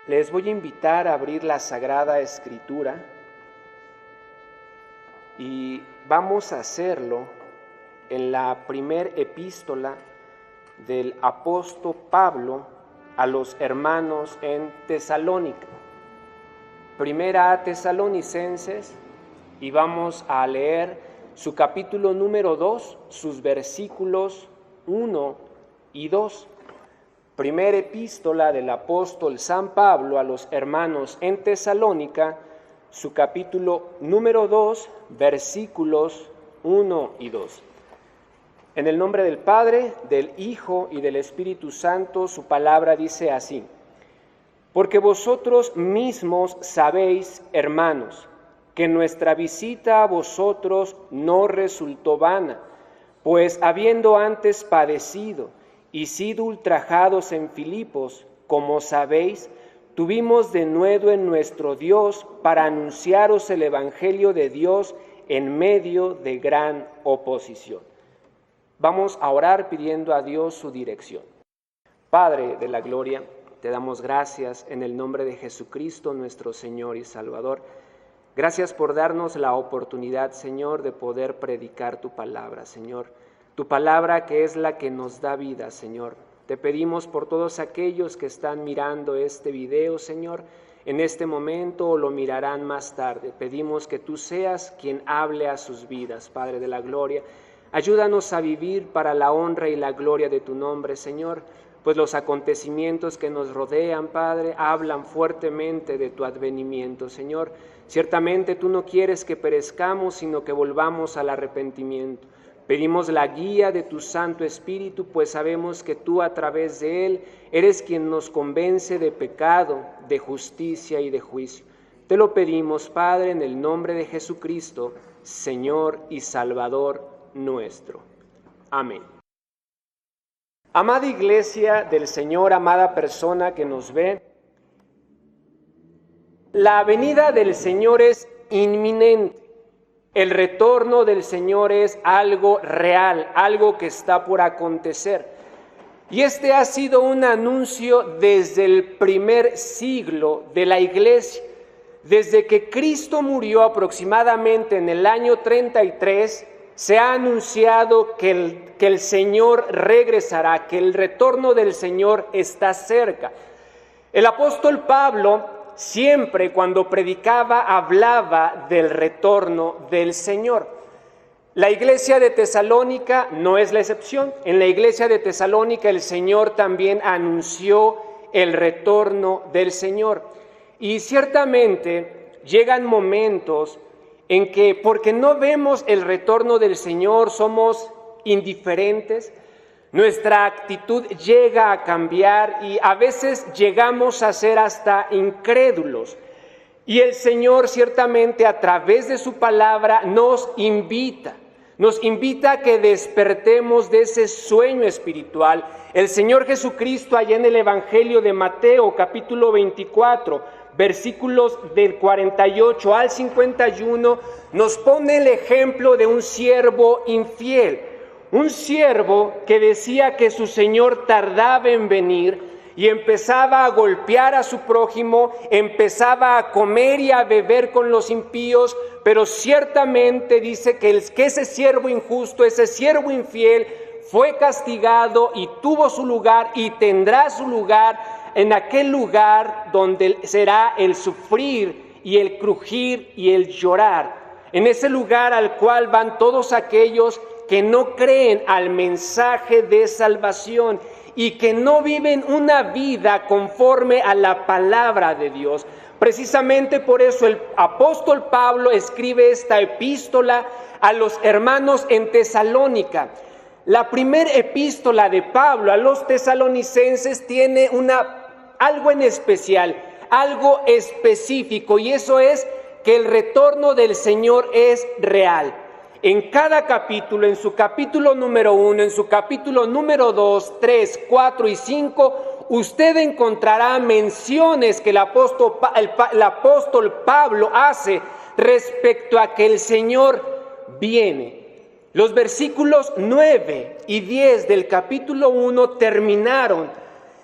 Les voy a invitar a abrir la Sagrada Escritura y vamos a hacerlo en la primer epístola del apóstol Pablo a los hermanos en Tesalónica. Primera a Tesalonicenses, y vamos a leer su capítulo número 2, sus versículos 1 y 2. Primera epístola del apóstol San Pablo a los hermanos en Tesalónica, su capítulo número 2, versículos 1 y 2. En el nombre del Padre, del Hijo y del Espíritu Santo, su palabra dice así: Porque vosotros mismos sabéis, hermanos, que nuestra visita a vosotros no resultó vana, pues habiendo antes padecido y sido ultrajados en Filipos, como sabéis, tuvimos denuedo en nuestro Dios para anunciaros el Evangelio de Dios en medio de gran oposición. Vamos a orar pidiendo a Dios su dirección. Padre de la gloria, te damos gracias en el nombre de Jesucristo, nuestro Señor y Salvador. Gracias por darnos la oportunidad, Señor, de poder predicar tu palabra, Señor. Tu palabra que es la que nos da vida, Señor. Te pedimos por todos aquellos que están mirando este video, Señor, en este momento o lo mirarán más tarde. Pedimos que tú seas quien hable a sus vidas, Padre de la gloria. Ayúdanos a vivir para la honra y la gloria de tu nombre, Señor, pues los acontecimientos que nos rodean, Padre, hablan fuertemente de tu advenimiento, Señor. Ciertamente tú no quieres que perezcamos, sino que volvamos al arrepentimiento. Pedimos la guía de tu Santo Espíritu, pues sabemos que tú a través de él eres quien nos convence de pecado, de justicia y de juicio. Te lo pedimos, Padre, en el nombre de Jesucristo, Señor y Salvador nuestro. Amén. Amada Iglesia del Señor, amada persona que nos ve, la venida del Señor es inminente. El retorno del Señor es algo real, algo que está por acontecer. Y este ha sido un anuncio desde el primer siglo de la Iglesia. Desde que Cristo murió aproximadamente en el año 33, se ha anunciado que el Señor regresará, que el retorno del Señor está cerca. El apóstol Pablo siempre cuando predicaba hablaba del retorno del Señor. La iglesia de Tesalónica no es la excepción. En la iglesia de Tesalónica el Señor también anunció el retorno del Señor. Y ciertamente llegan momentos en que, porque no vemos el retorno del Señor, somos indiferentes. Nuestra actitud llega a cambiar y a veces llegamos a ser hasta incrédulos. Y el Señor ciertamente a través de su palabra nos invita a que despertemos de ese sueño espiritual. El Señor Jesucristo allá en el Evangelio de Mateo capítulo 24, versículos del 48 al 51, nos pone el ejemplo de un siervo infiel. Un siervo que decía que su señor tardaba en venir y empezaba a golpear a su prójimo, empezaba a comer y a beber con los impíos, pero ciertamente dice que ese siervo injusto, ese siervo infiel, fue castigado y tuvo su lugar y tendrá su lugar en aquel lugar donde será el sufrir y el crujir y el llorar. En ese lugar al cual van todos aquellos que no creen al mensaje de salvación y que no viven una vida conforme a la palabra de Dios. Precisamente por eso el apóstol Pablo escribe esta epístola a los hermanos en Tesalónica. La primera epístola de Pablo a los tesalonicenses tiene algo en especial, algo específico, y eso es que el retorno del Señor es real. En cada capítulo, en su capítulo número 1, en su capítulo número 2, 3, 4 y 5, usted encontrará menciones que el apóstol Pablo hace respecto a que el Señor viene. Los versículos 9 y 10 del capítulo 1 terminaron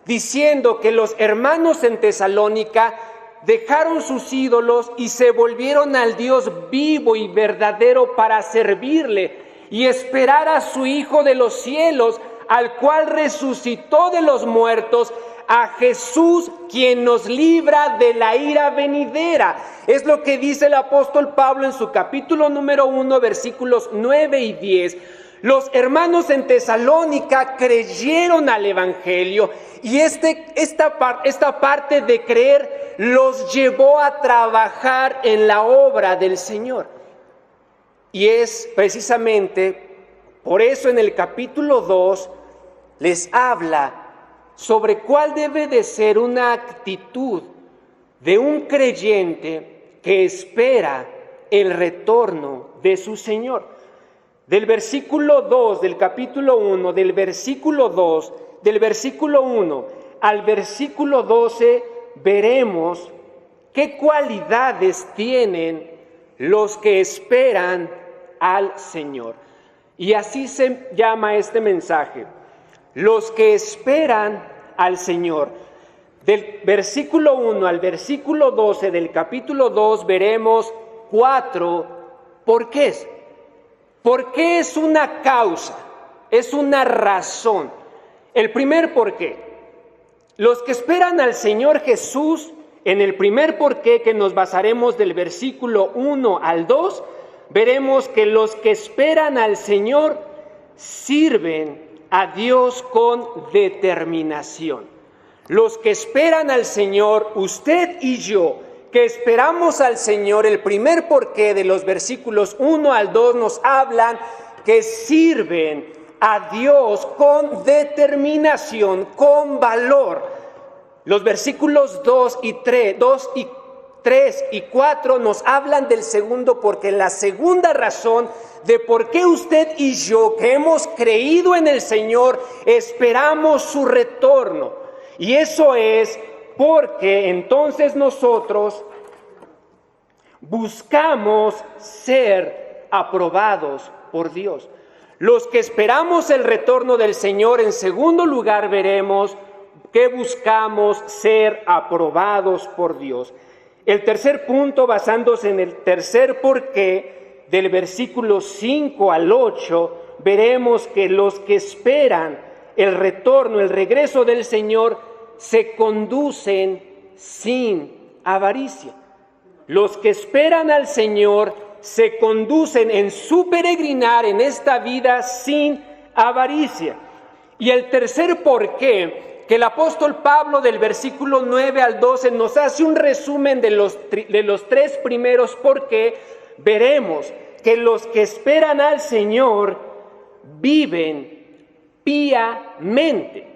diciendo que los hermanos en Tesalónica dejaron sus ídolos y se volvieron al Dios vivo y verdadero para servirle y esperar a su Hijo de los cielos, al cual resucitó de los muertos, a Jesús, quien nos libra de la ira venidera. Es lo que dice el apóstol Pablo en su capítulo número 1, versículos 9 y 10. Los hermanos en Tesalónica creyeron al Evangelio y esta parte de creer los llevó a trabajar en la obra del Señor. Y es precisamente por eso en el capítulo 2 les habla sobre cuál debe de ser una actitud de un creyente que espera el retorno de su Señor. Del versículo 2 del capítulo 1, del versículo 1 al versículo 12, veremos qué cualidades tienen los que esperan al Señor. Y así se llama este mensaje: los que esperan al Señor. Del versículo 1 al versículo 12 del capítulo 2 veremos 4 porqués. ¿Por qué es una causa? Es una razón. El primer porqué. Los que esperan al Señor Jesús, en el primer porqué que nos basaremos del versículo 1 al 2, veremos que los que esperan al Señor sirven a Dios con determinación. Los que esperan al Señor, usted y yo, que esperamos al Señor, el primer porqué de los versículos 1 al 2 nos hablan que sirven a Dios con determinación, con valor. Los versículos 2 y 3 y 4 nos hablan del segundo porqué, la segunda razón de por qué usted y yo, que hemos creído en el Señor, esperamos su retorno. Y eso es porque entonces nosotros buscamos ser aprobados por Dios. Los que esperamos el retorno del Señor, en segundo lugar veremos que buscamos ser aprobados por Dios. El tercer punto, basándose en el tercer porqué, del versículo 5 al 8, veremos que los que esperan el retorno, el regreso del Señor, se conducen sin avaricia. Los que esperan al Señor se conducen en su peregrinar en esta vida sin avaricia. Y el tercer porqué, que el apóstol Pablo del versículo 9 al 12 nos hace un resumen de los tres primeros porqué, veremos que los que esperan al Señor viven piamente.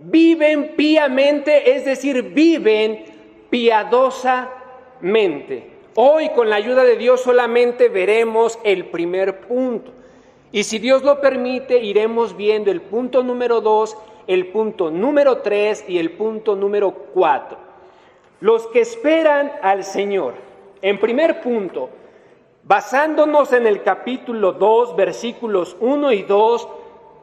Viven piamente, es decir, viven piadosamente. Hoy, con la ayuda de Dios, solamente veremos el primer punto. Y si Dios lo permite, iremos viendo el punto número 2, el punto número 3 y el punto número 4. Los que esperan al Señor. En primer punto, basándonos en el capítulo 2, versículos 1 y 2,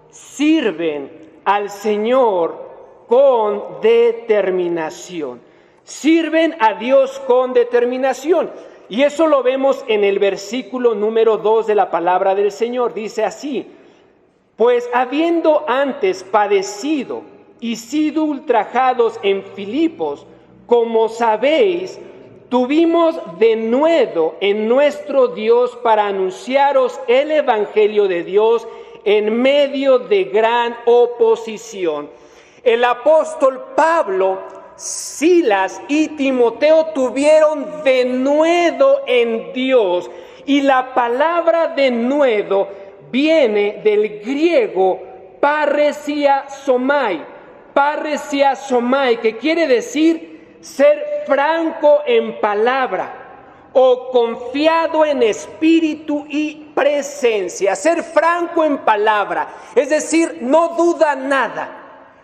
sirven al Señor con determinación. Sirven a Dios con determinación. Y eso lo vemos en el versículo número 2 de la palabra del Señor. Dice así: pues habiendo antes padecido y sido ultrajados en Filipos, como sabéis, tuvimos denuedo en nuestro Dios para anunciaros el Evangelio de Dios en medio de gran oposición. El apóstol Pablo, Silas y Timoteo tuvieron denuedo en Dios, y la palabra denuedo viene del griego parresiasomai, que quiere decir ser franco en palabra o confiado en espíritu y presencia. Ser franco en palabra, es decir, no duda nada.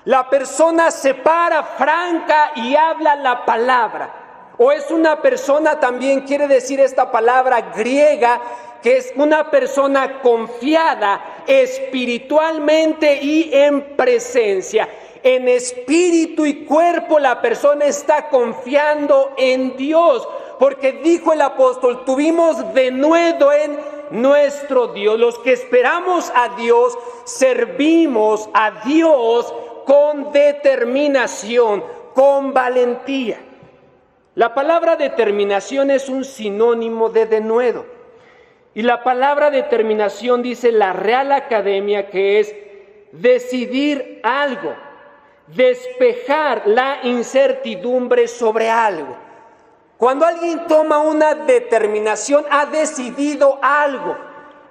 La persona se para franca y habla la palabra. O es una persona, también quiere decir esta palabra griega, que es una persona confiada espiritualmente y en presencia. En espíritu y cuerpo la persona está confiando en Dios, porque dijo el apóstol, tuvimos denuedo en nuestro Dios. Los que esperamos a Dios, servimos a Dios con determinación, con valentía. La palabra determinación es un sinónimo de denuedo. Y la palabra determinación dice la Real Academia que es decidir algo, despejar la incertidumbre sobre algo. Cuando alguien toma una determinación, ha decidido algo,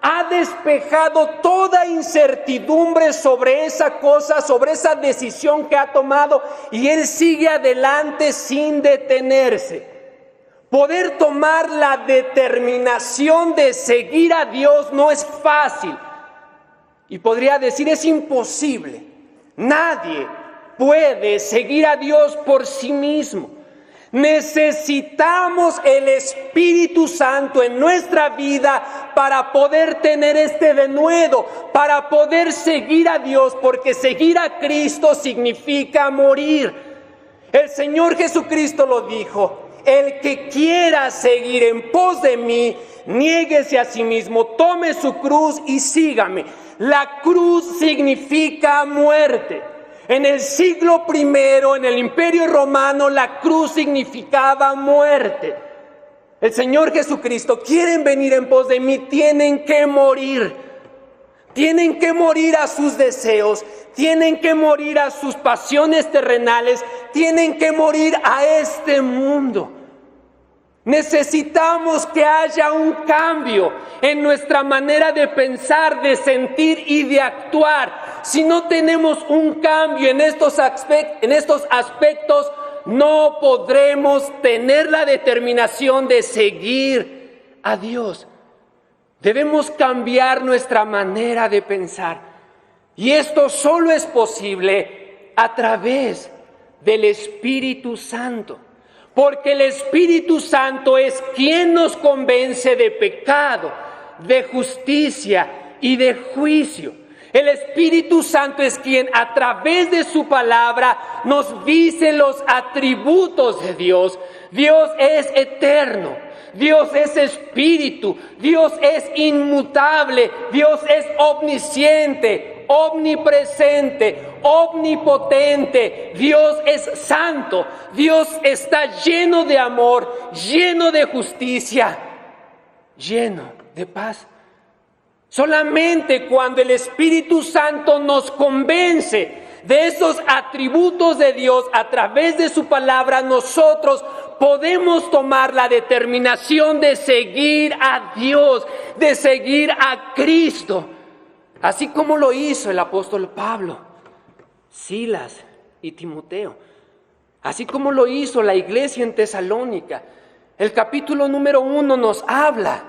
ha despejado toda incertidumbre sobre esa cosa, sobre esa decisión que ha tomado, y él sigue adelante sin detenerse. Poder tomar la determinación de seguir a Dios no es fácil. Y podría decir, es imposible. Nadie puede seguir a Dios por sí mismo. Necesitamos el Espíritu Santo en nuestra vida para poder tener este denuedo, para poder seguir a Dios, porque seguir a Cristo significa morir. El Señor Jesucristo lo dijo: el que quiera seguir en pos de mí, niéguese a sí mismo, tome su cruz y sígame. La cruz significa muerte. En el siglo I, en el Imperio Romano, la cruz significaba muerte. El Señor Jesucristo, quieren venir en pos de mí, tienen que morir. Tienen que morir a sus deseos, tienen que morir a sus pasiones terrenales, tienen que morir a este mundo. Necesitamos que haya un cambio en nuestra manera de pensar, de sentir y de actuar. Si no tenemos un cambio en estos aspectos, no podremos tener la determinación de seguir a Dios. Debemos cambiar nuestra manera de pensar. Y esto solo es posible a través del Espíritu Santo. Porque el Espíritu Santo es quien nos convence de pecado, de justicia y de juicio. El Espíritu Santo es quien a través de su palabra nos dice los atributos de Dios. Dios es eterno, Dios es espíritu, Dios es inmutable, Dios es omnisciente, omnipresente, omnipotente. Dios es santo, Dios está lleno de amor, lleno de justicia, lleno de paz. Solamente cuando el Espíritu Santo nos convence de esos atributos de Dios a través de su palabra, nosotros podemos tomar la determinación de seguir a Dios, de seguir a Cristo. Así como lo hizo el apóstol Pablo, Silas y Timoteo. Así como lo hizo la iglesia en Tesalónica. El capítulo número 1 nos habla.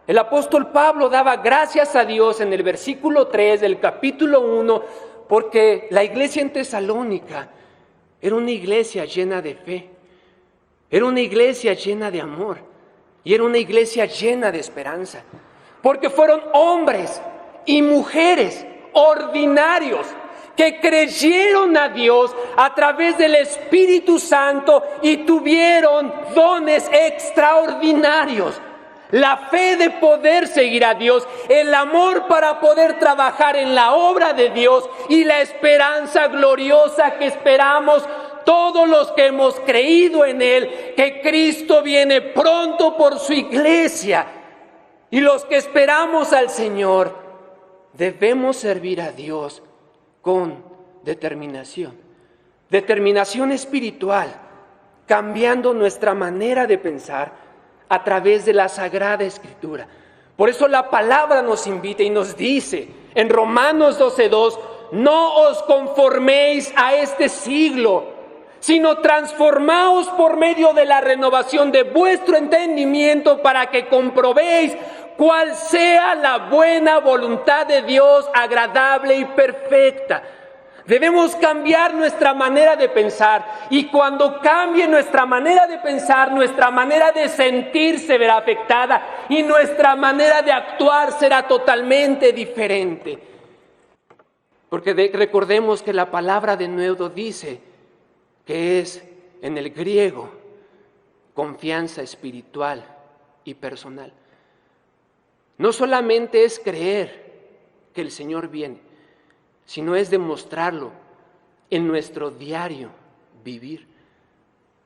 El apóstol Pablo daba gracias a Dios en el versículo 3 del capítulo 1, porque la iglesia en Tesalónica era una iglesia llena de fe. Era una iglesia llena de amor. Y era una iglesia llena de esperanza. Porque fueron hombres y mujeres ordinarios que creyeron a Dios a través del Espíritu Santo y tuvieron dones extraordinarios. La fe de poder seguir a Dios, el amor para poder trabajar en la obra de Dios y la esperanza gloriosa que esperamos todos los que hemos creído en Él, que Cristo viene pronto por su iglesia. Y los que esperamos al Señor, debemos servir a Dios con determinación. Determinación espiritual, cambiando nuestra manera de pensar a través de la Sagrada Escritura. Por eso la palabra nos invita y nos dice en Romanos 12:2, no os conforméis a este siglo, sino transformaos por medio de la renovación de vuestro entendimiento para que comprobéis cuál sea la buena voluntad de Dios, agradable y perfecta. Debemos cambiar nuestra manera de pensar, y cuando cambie nuestra manera de pensar, nuestra manera de sentir se verá afectada y nuestra manera de actuar será totalmente diferente. Porque recordemos que la palabra de nuevo dice que es en el griego confianza espiritual y personal. No solamente es creer que el Señor viene, sino es demostrarlo en nuestro diario vivir.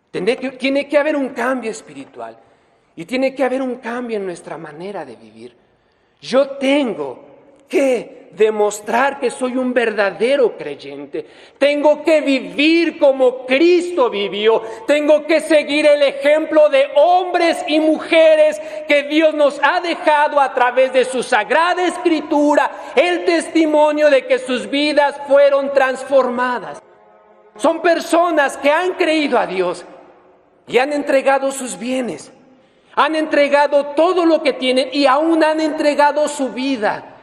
Tiene que haber un cambio espiritual y tiene que haber un cambio en nuestra manera de vivir. Yo tengo que demostrar que soy un verdadero creyente. Tengo que vivir como Cristo vivió. Tengo que seguir el ejemplo de hombres y mujeres que Dios nos ha dejado a través de su sagrada escritura, el testimonio de que sus vidas fueron transformadas. Son personas que han creído a Dios y han entregado sus bienes, han entregado todo lo que tienen y aún han entregado su vida.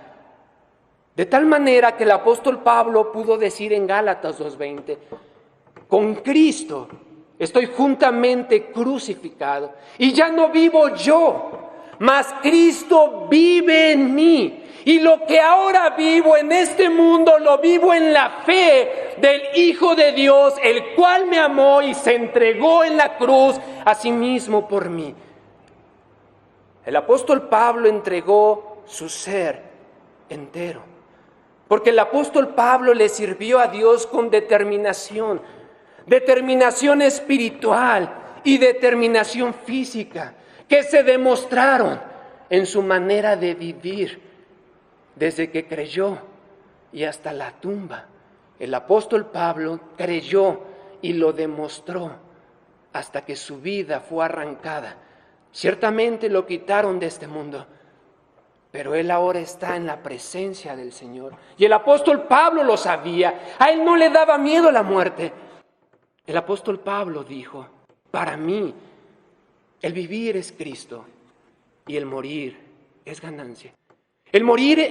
De tal manera que el apóstol Pablo pudo decir en Gálatas 2:20, con Cristo estoy juntamente crucificado y ya no vivo yo, mas Cristo vive en mí. Y lo que ahora vivo en este mundo lo vivo en la fe del Hijo de Dios, el cual me amó y se entregó en la cruz a sí mismo por mí. El apóstol Pablo entregó su ser entero, porque el apóstol Pablo le sirvió a Dios con determinación espiritual y determinación física, que se demostraron en su manera de vivir desde que creyó y hasta la tumba. El apóstol Pablo creyó y lo demostró hasta que su vida fue arrancada. Ciertamente lo quitaron de este mundo, pero él ahora está en la presencia del Señor. Y el apóstol Pablo lo sabía. A él no le daba miedo la muerte. El apóstol Pablo dijo, para mí el vivir es Cristo y el morir es ganancia. El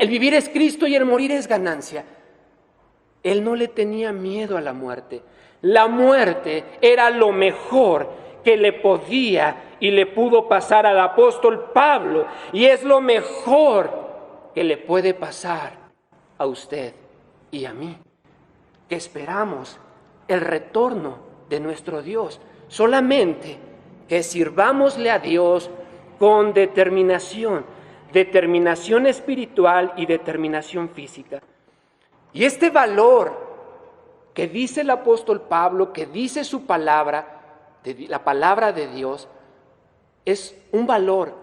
vivir es Cristo y el morir es ganancia. Él no le tenía miedo a la muerte. La muerte era lo mejor que le podía y le pudo pasar al apóstol Pablo, y es lo mejor que le puede pasar a usted y a mí, que esperamos el retorno de nuestro Dios, solamente que sirvámosle a Dios con determinación espiritual y determinación física. Y este valor que dice el apóstol Pablo, que dice su palabra, la palabra de Dios, es un valor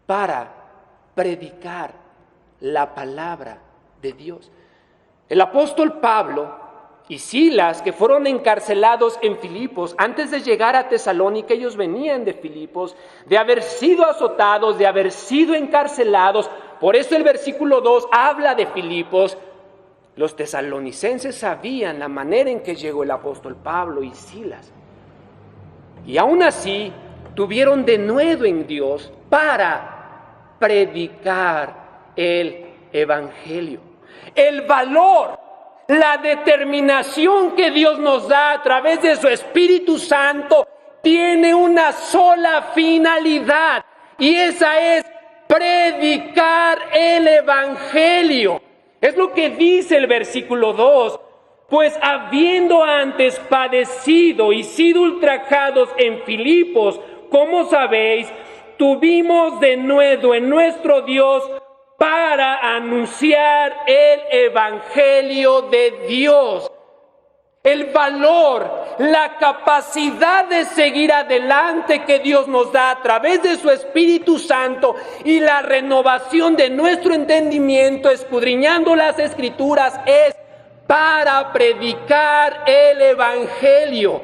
para predicar la palabra de Dios. El apóstol Pablo y Silas, que fueron encarcelados en Filipos, antes de llegar a Tesalónica, ellos venían de Filipos, de haber sido azotados, de haber sido encarcelados. Por eso el versículo 2 habla de Filipos. Los tesalonicenses sabían la manera en que llegó el apóstol Pablo y Silas. Y aún así, tuvieron denuedo en Dios para predicar el evangelio. El valor, la determinación que Dios nos da a través de su Espíritu Santo tiene una sola finalidad, y esa es predicar el evangelio. Es lo que dice el versículo 2. Pues habiendo antes padecido y sido ultrajados en Filipos, como sabéis, tuvimos denuedo en nuestro Dios para anunciar el evangelio de Dios. El valor, la capacidad de seguir adelante que Dios nos da a través de su Espíritu Santo y la renovación de nuestro entendimiento, escudriñando las Escrituras, es para predicar el evangelio.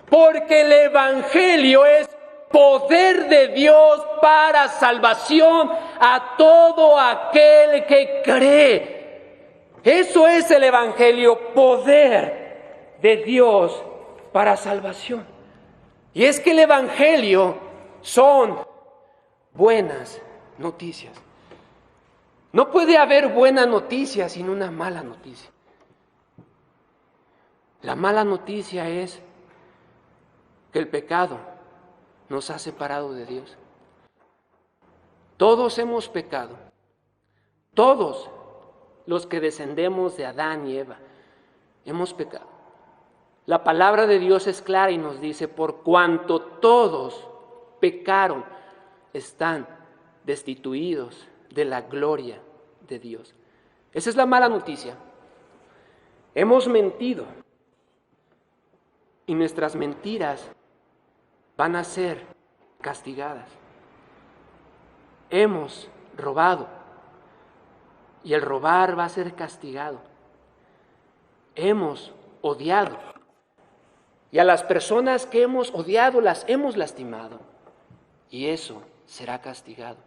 Porque el evangelio es poder de Dios para salvación a todo aquel que cree. Eso es el evangelio, poder de Dios para salvación. Y es que el evangelio son buenas noticias. No puede haber buena noticia sin una mala noticia. La mala noticia es que el pecado nos ha separado de Dios. Todos hemos pecado. Todos los que descendemos de Adán y Eva, hemos pecado. La palabra de Dios es clara y nos dice, por cuanto todos pecaron, están destituidos de la gloria de Dios. Esa es la mala noticia. Hemos mentido y nuestras mentiras van a ser castigadas. Hemos robado y el robar va a ser castigado. Hemos odiado y a las personas que hemos odiado las hemos lastimado y eso será castigado.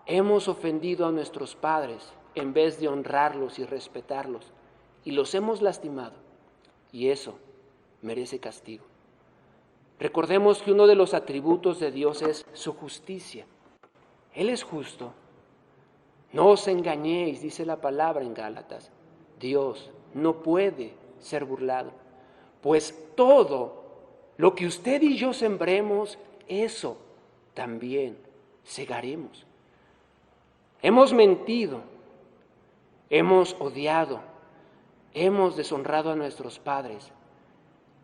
Hemos ofendido a nuestros padres en vez de honrarlos y respetarlos y los hemos lastimado y eso merece castigo. Recordemos que uno de los atributos de Dios es su justicia. Él es justo. No os engañéis, dice la palabra en Gálatas. Dios no puede ser burlado, pues todo lo que usted y yo sembremos, eso también segaremos. Hemos mentido, hemos odiado, hemos deshonrado a nuestros padres,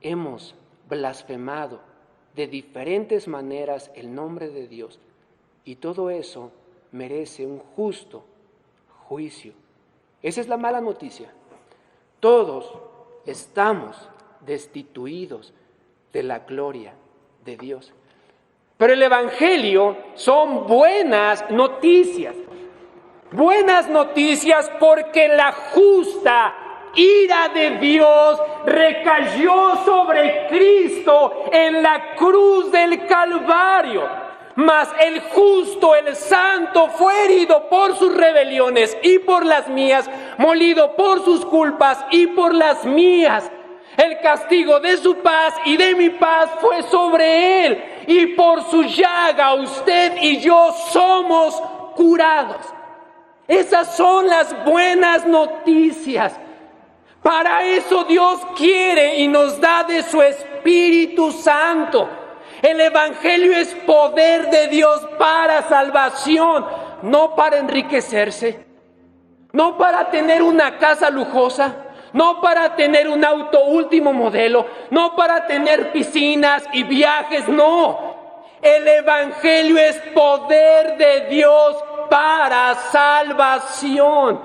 hemos blasfemado de diferentes maneras el nombre de Dios y todo eso merece un justo juicio. Esa es la mala noticia. Todos estamos destituidos de la gloria de Dios. Pero el Evangelio son buenas noticias. Buenas noticias porque la justa ira de Dios recayó sobre Cristo en la cruz del Calvario. Mas el justo, el santo, fue herido por sus rebeliones y por las mías, molido por sus culpas y por las mías. El castigo de su paz y de mi paz fue sobre él, y por su llaga usted y yo somos curados. Esas son las buenas noticias. Para eso Dios quiere y nos da de su Espíritu Santo. El Evangelio es poder de Dios para salvación, no para enriquecerse, no para tener una casa lujosa, no para tener un auto último modelo, no para tener piscinas y viajes, no. El Evangelio es poder de Dios para salvación.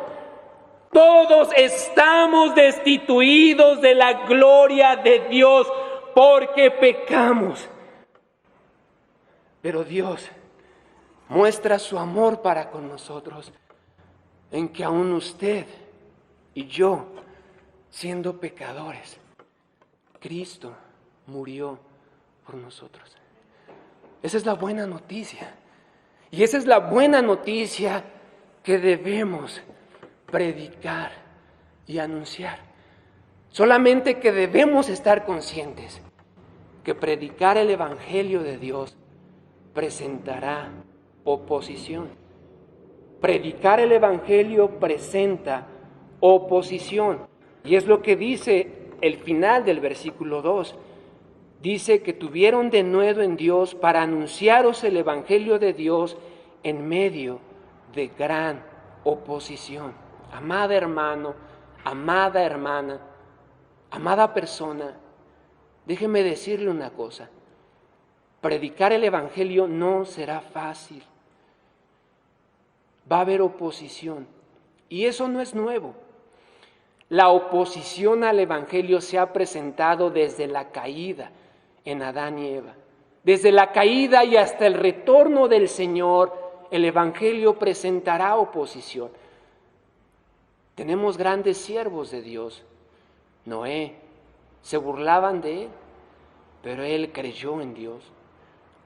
Todos estamos destituidos de la gloria de Dios porque pecamos. Pero Dios muestra su amor para con nosotros en que aún usted y yo, siendo pecadores, Cristo murió por nosotros. Esa es la buena noticia. Y esa es la buena noticia que debemos predicar y anunciar. Solamente que debemos estar conscientes que predicar el Evangelio de Dios presentará oposición. Predicar el Evangelio presenta oposición. Y es lo que dice el final del versículo 2. Dice que tuvieron denuedo en Dios para anunciaros el Evangelio de Dios en medio de gran oposición. Amada hermano, amada hermana, amada persona, déjeme decirle una cosa. Predicar el Evangelio no será fácil. Va a haber oposición. Y eso no es nuevo. La oposición al Evangelio se ha presentado desde la caída en Adán y Eva. Desde la caída y hasta el retorno del Señor, el Evangelio presentará oposición. Tenemos grandes siervos de Dios. Noé, se burlaban de él, pero él creyó en Dios.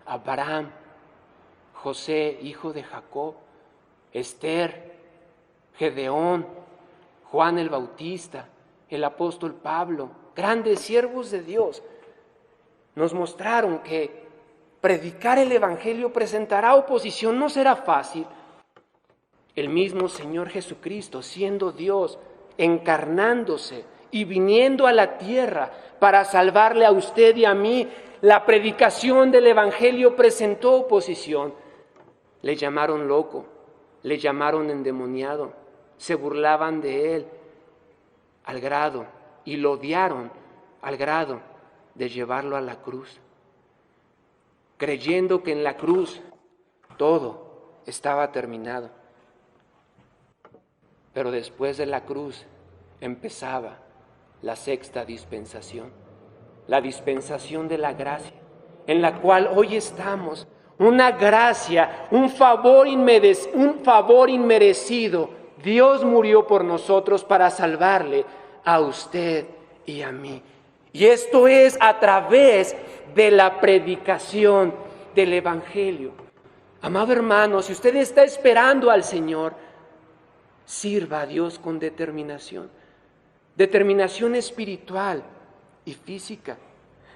Abraham, José, hijo de Jacob, Esther, Gedeón, Juan el Bautista, el apóstol Pablo, grandes siervos de Dios, nos mostraron que predicar el Evangelio presentará oposición, no será fácil. El mismo Señor Jesucristo, siendo Dios, encarnándose y viniendo a la tierra para salvarle a usted y a mí, la predicación del Evangelio presentó oposición. Le llamaron loco, le llamaron endemoniado, se burlaban de él al grado y lo odiaron al grado de llevarlo a la cruz, creyendo que en la cruz todo estaba terminado. Pero después de la cruz empezaba la sexta dispensación, la dispensación de la gracia, en la cual hoy estamos, una gracia, un favor inmerecido. Dios murió por nosotros para salvarle a usted y a mí. Y esto es a través de la predicación del Evangelio. Amado hermano, si usted está esperando al Señor, sirva a Dios con determinación. Determinación espiritual y física.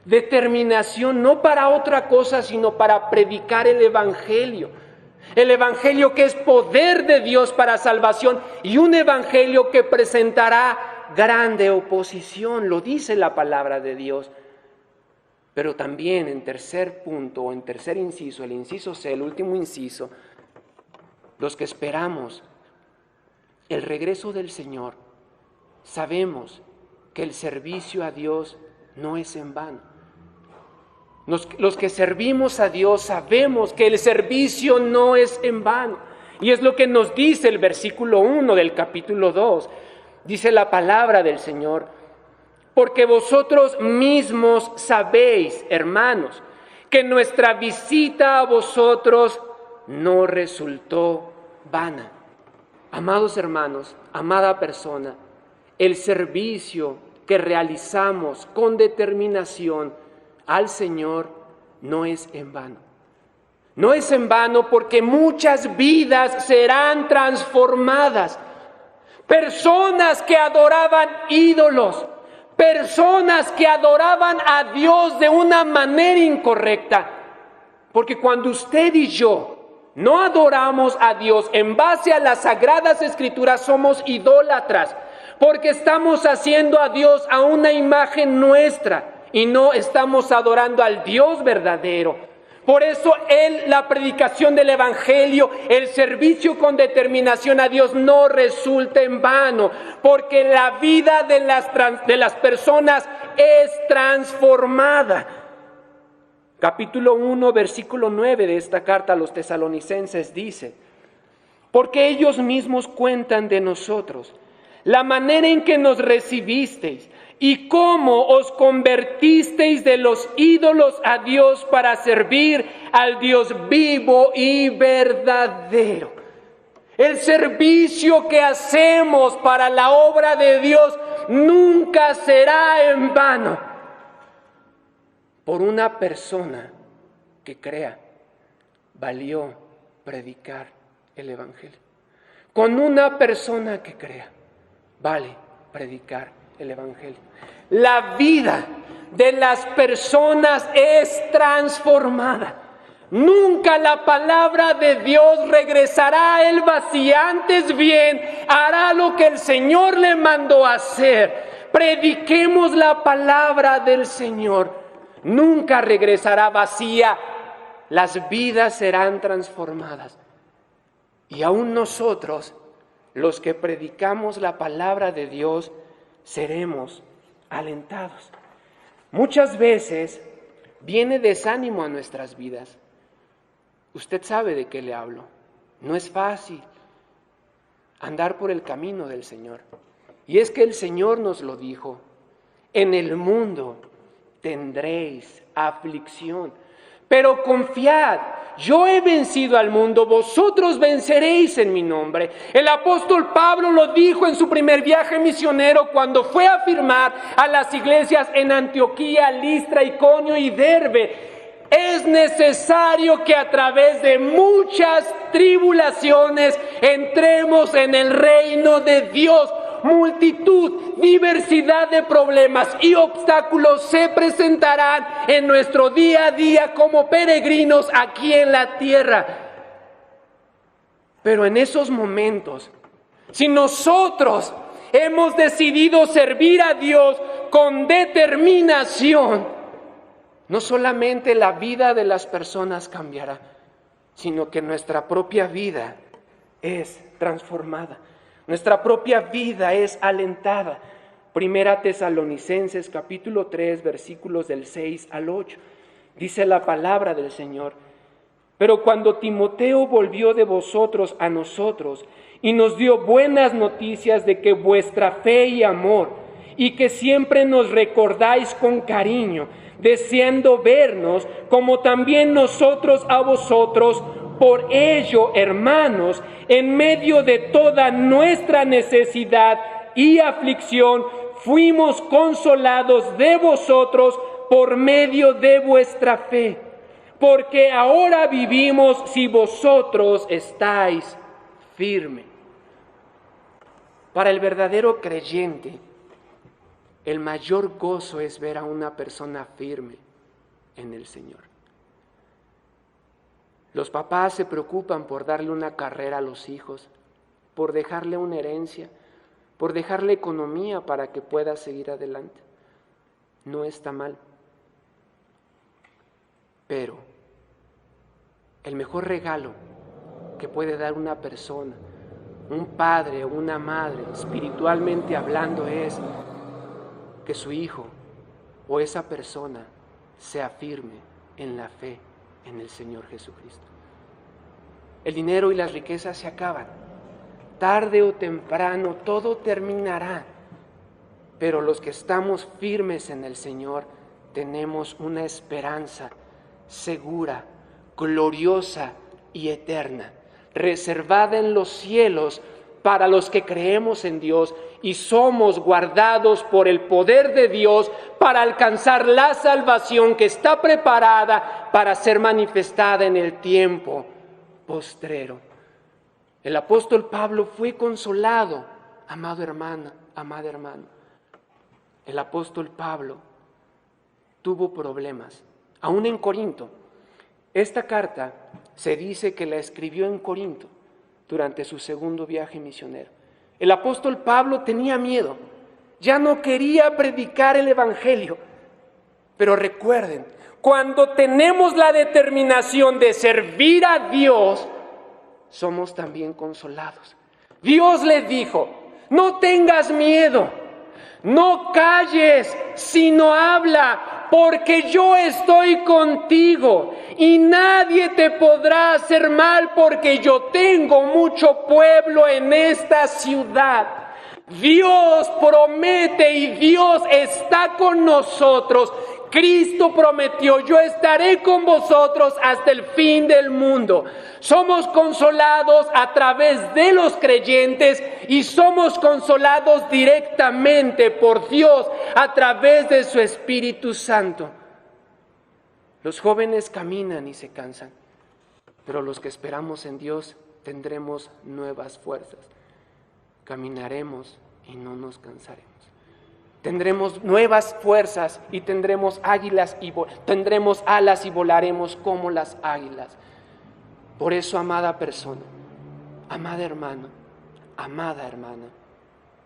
Determinación no para otra cosa, sino para predicar el Evangelio. El Evangelio que es poder de Dios para salvación y un Evangelio que presentará grande oposición, lo dice la palabra de Dios. Pero también en tercer punto o en tercer inciso, el inciso C, el último inciso, los que esperamos el regreso del Señor, sabemos que el servicio a Dios no es en vano. Los que servimos a Dios sabemos que el servicio no es en vano. Y es lo que nos dice el versículo 1 del capítulo 2. Dice la palabra del Señor: porque vosotros mismos sabéis, hermanos, que nuestra visita a vosotros no resultó vana. Amados hermanos, amada persona, el servicio que realizamos con determinación al Señor no es en vano. No es en vano porque muchas vidas serán transformadas. Personas que adoraban ídolos, personas que adoraban a Dios de una manera incorrecta. Porque cuando usted y yo no adoramos a Dios en base a las Sagradas Escrituras, somos idólatras. Porque estamos haciendo a Dios a una imagen nuestra y no estamos adorando al Dios verdadero. Por eso la predicación del Evangelio, el servicio con determinación a Dios no resulta en vano, porque la vida de las personas es transformada. Capítulo 1, versículo 9 de esta carta a los tesalonicenses dice: porque ellos mismos cuentan de nosotros la manera en que nos recibisteis y cómo os convertisteis de los ídolos a Dios para servir al Dios vivo y verdadero. El servicio que hacemos para la obra de Dios nunca será en vano. Por una persona que crea, valió predicar el Evangelio. Con una persona que crea, vale predicar el Evangelio. La vida de las personas es transformada. Nunca la palabra de Dios regresará a él vacía, antes bien hará lo que el Señor le mandó hacer. Prediquemos la palabra del Señor. Nunca regresará vacía. Las vidas serán transformadas. Y aún nosotros, los que predicamos la palabra de Dios, seremos alentados. Muchas veces viene desánimo a nuestras vidas. Usted sabe de qué le hablo. No es fácil andar por el camino del Señor. Y es que el Señor nos lo dijo: en el mundo tendréis aflicción, pero confiad, yo he vencido al mundo, vosotros venceréis en mi nombre. El apóstol Pablo lo dijo en su primer viaje misionero cuando fue a afirmar a las iglesias en Antioquía, Listra, Iconio y Derbe: es necesario que a través de muchas tribulaciones entremos en el reino de Dios. Multitud, diversidad de problemas y obstáculos se presentarán en nuestro día a día como peregrinos aquí en la tierra. Pero en esos momentos, si nosotros hemos decidido servir a Dios con determinación, no solamente la vida de las personas cambiará, sino que nuestra propia vida es transformada. Nuestra propia vida es alentada. Primera Tesalonicenses capítulo 3, versículos del 6 al 8. Dice la palabra del Señor: pero cuando Timoteo volvió de vosotros a nosotros y nos dio buenas noticias de que vuestra fe y amor, y que siempre nos recordáis con cariño, deseando vernos, como también nosotros a vosotros, por ello, hermanos, en medio de toda nuestra necesidad y aflicción, fuimos consolados de vosotros por medio de vuestra fe. Porque ahora vivimos si vosotros estáis firmes. Para el verdadero creyente, el mayor gozo es ver a una persona firme en el Señor. Los papás se preocupan por darle una carrera a los hijos, por dejarle una herencia, por dejarle economía para que pueda seguir adelante. No está mal. Pero el mejor regalo que puede dar una persona, un padre o una madre, espiritualmente hablando, es que su hijo o esa persona sea firme en la fe en el Señor Jesucristo. El dinero y las riquezas se acaban. Tarde o temprano todo terminará. Pero los que estamos firmes en el Señor tenemos una esperanza segura, gloriosa y eterna, reservada en los cielos para los que creemos en Dios y somos guardados por el poder de Dios para alcanzar la salvación que está preparada para ser manifestada en el tiempo postrero. El apóstol Pablo fue consolado, amado hermano, amada hermana. El apóstol Pablo tuvo problemas, aún en Corinto. Esta carta se dice que la escribió en Corinto durante su segundo viaje misionero. El apóstol Pablo tenía miedo, ya no quería predicar el evangelio. Pero recuerden, cuando tenemos la determinación de servir a Dios, somos también consolados. Dios le dijo: no tengas miedo, no calles, sino habla, porque yo estoy contigo y nadie te podrá hacer mal, porque yo tengo mucho pueblo en esta ciudad. Dios promete y Dios está con nosotros. Cristo prometió: yo estaré con vosotros hasta el fin del mundo. Somos consolados a través de los creyentes y somos consolados directamente por Dios a través de su Espíritu Santo. Los jóvenes caminan y se cansan, pero los que esperamos en Dios tendremos nuevas fuerzas. Caminaremos y no nos cansaremos. Tendremos nuevas fuerzas y tendremos tendremos alas y volaremos como las águilas. Por eso, amada persona, amada hermano, amada hermana,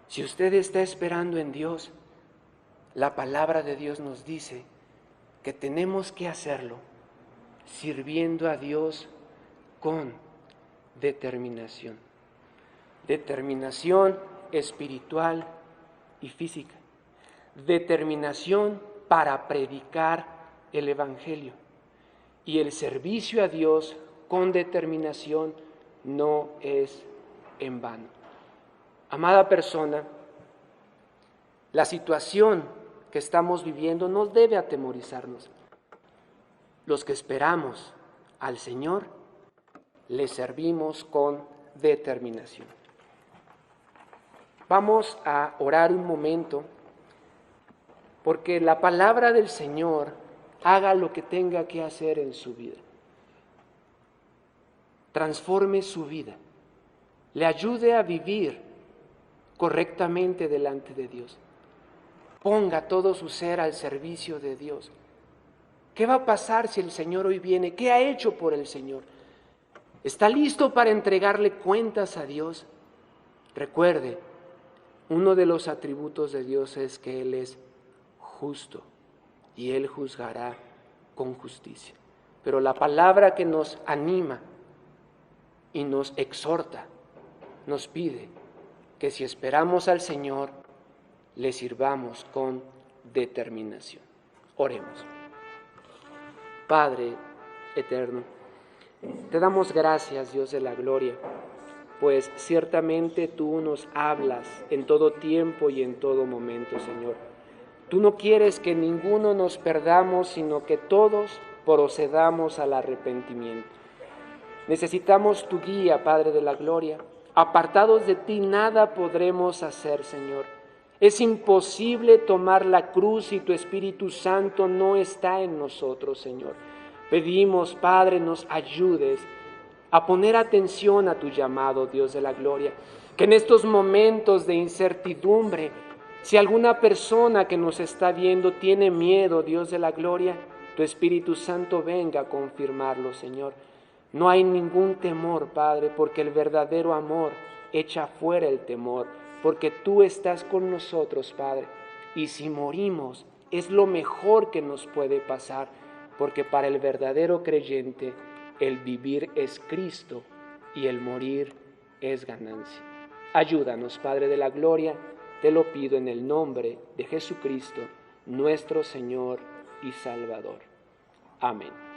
si usted está esperando en Dios, la palabra de Dios nos dice que tenemos que hacerlo sirviendo a Dios con determinación. Determinación espiritual y física. Determinación para predicar el evangelio. Y el servicio a Dios con determinación no es en vano. Amada persona, la situación que estamos viviendo no debe atemorizarnos. Los que esperamos al Señor, le servimos con determinación. Vamos a orar un momento, porque la palabra del Señor haga lo que tenga que hacer en su vida. Transforme su vida, le ayude a vivir correctamente delante de Dios. Ponga todo su ser al servicio de Dios. ¿Qué va a pasar si el Señor hoy viene? ¿Qué ha hecho por el Señor? ¿Está listo para entregarle cuentas a Dios? Recuerde, uno de los atributos de Dios es que Él es justo y Él juzgará con justicia. Pero la palabra que nos anima y nos exhorta, nos pide que si esperamos al Señor, le sirvamos con determinación. Oremos. Padre eterno, te damos gracias, Dios de la gloria, pues ciertamente tú nos hablas en todo tiempo y en todo momento, Señor. Tú no quieres que ninguno nos perdamos, sino que todos procedamos al arrepentimiento. Necesitamos tu guía, Padre de la gloria. Apartados de ti nada podremos hacer, Señor. Es imposible tomar la cruz y tu Espíritu Santo no está en nosotros, Señor. Pedimos, Padre, nos ayudes a poner atención a tu llamado, Dios de la gloria. Que en estos momentos de incertidumbre, si alguna persona que nos está viendo tiene miedo, Dios de la gloria, tu Espíritu Santo venga a confirmarlo, Señor. No hay ningún temor, Padre, porque el verdadero amor echa fuera el temor, porque tú estás con nosotros, Padre. Y si morimos, es lo mejor que nos puede pasar, porque para el verdadero creyente, el vivir es Cristo y el morir es ganancia. Ayúdanos, Padre de la gloria, te lo pido en el nombre de Jesucristo, nuestro Señor y Salvador. Amén.